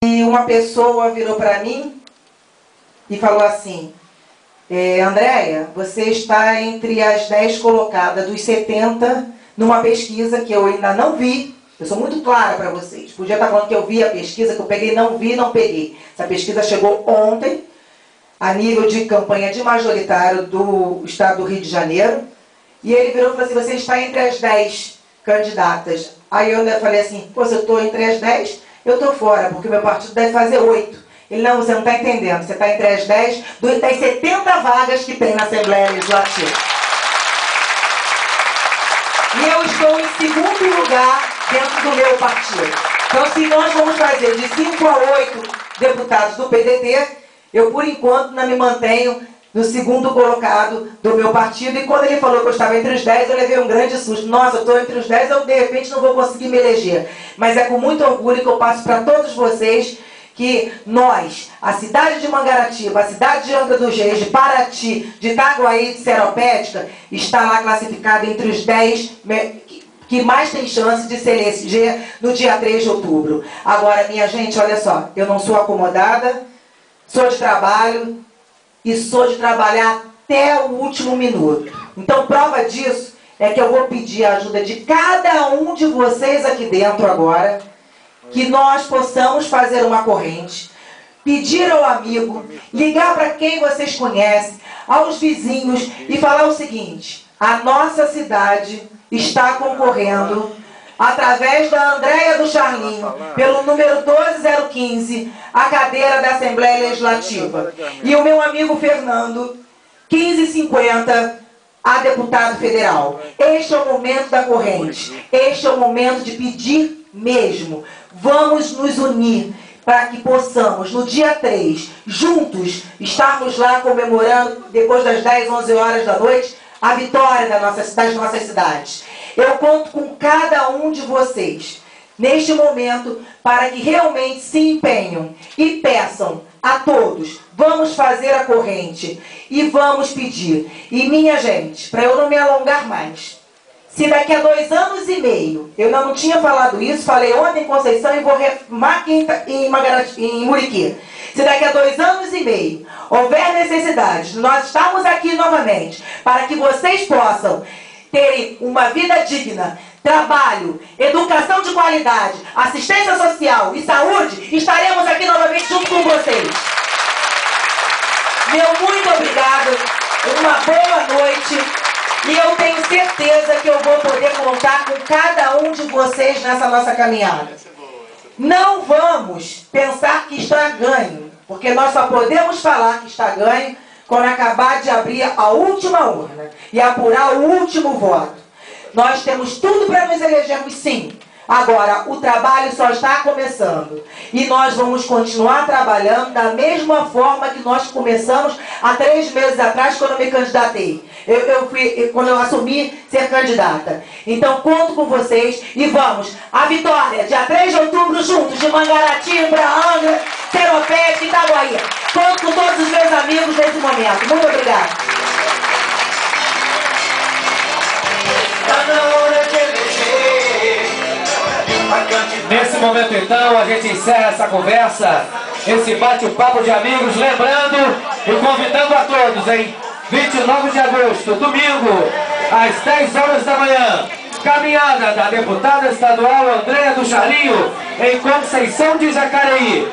E uma pessoa virou para mim e falou assim: Andréia, você está entre as 10 colocadas dos 70 numa pesquisa que eu ainda não vi. Eu sou muito clara para vocês. Podia estar falando que eu vi a pesquisa, que eu peguei, não vi, não peguei. Essa pesquisa chegou ontem, a nível de campanha de majoritário do estado do Rio de Janeiro. E ele virou e falou assim: você está entre as 10 candidatas. Aí eu falei assim: pô, se eu estou entre as 10, eu estou fora, porque o meu partido deve fazer 8. Ele: não, você não está entendendo. Você está entre as 10 das 70 vagas que tem na Assembleia Legislativa. E eu estou em segundo lugar dentro do meu partido. Então, se nós vamos fazer de 5 a 8 deputados do PDT, eu, por enquanto, não me mantenho no segundo colocado do meu partido. E quando ele falou que eu estava entre os 10, eu levei um grande susto. Nossa, eu estou entre os 10, eu de repente não vou conseguir me eleger. Mas é com muito orgulho que eu passo para todos vocês que nós, a cidade de Mangaratiba, a cidade de Angra dos Reis, de Paraty, de Itaguaí, de Seropédica, está lá classificado entre os 10 que mais tem chance de se eleger no dia 3 de outubro. Agora, minha gente, olha só, eu não sou acomodada, sou de trabalho e sou de trabalhar até o último minuto. Então, prova disso é que eu vou pedir a ajuda de cada um de vocês aqui dentro agora, que nós possamos fazer uma corrente, pedir ao amigo, ligar para quem vocês conhecem, aos vizinhos e falar o seguinte: a nossa cidade está concorrendo, através da Andréia do Charlinho, pelo número 12015, a cadeira da Assembleia Legislativa. E o meu amigo Fernando, 1550, a deputado federal. Este é o momento da corrente, este é o momento de pedir mesmo. Vamos nos unir para que possamos, no dia 3, juntos, estarmos lá comemorando, depois das 10, 11 horas da noite, a vitória das nossas cidades. Eu conto com cada um de vocês, neste momento, para que realmente se empenham e peçam a todos: vamos fazer a corrente e vamos pedir. E, minha gente, para eu não me alongar mais, se daqui a 2 anos e meio, eu não tinha falado isso, falei ontem em Conceição e vou reafirmar aqui em Muriqui. Se daqui a 2 anos e meio houver necessidade de nós estarmos aqui novamente, para que vocês possam terem uma vida digna, trabalho, educação de qualidade, assistência social e saúde, estaremos aqui novamente junto com vocês. Meu muito obrigado, uma boa noite. E eu tenho certeza que eu vou poder contar com cada um de vocês nessa nossa caminhada. Não vamos pensar que está ganho, porque nós só podemos falar que está ganho quando acabar de abrir a última urna e apurar o último voto. Nós temos tudo para nos elegermos, sim. Agora, o trabalho só está começando. E nós vamos continuar trabalhando da mesma forma que nós começamos há 3 meses atrás, quando eu me candidatei. Quando eu assumi ser candidata. Então, conto com vocês e vamos. A vitória, dia 3 de outubro, juntos, de Mangaratiba, Angra, Seropédica e Itaguaí. Conto com todos os meus amigos nesse momento. Muito obrigada. Nesse momento, então, a gente encerra essa conversa, esse bate-papo de amigos, lembrando e convidando a todos, em 29 de agosto, domingo, às 10 horas da manhã, caminhada da deputada estadual Andréia do Charlinho, em Conceição de Jacareí.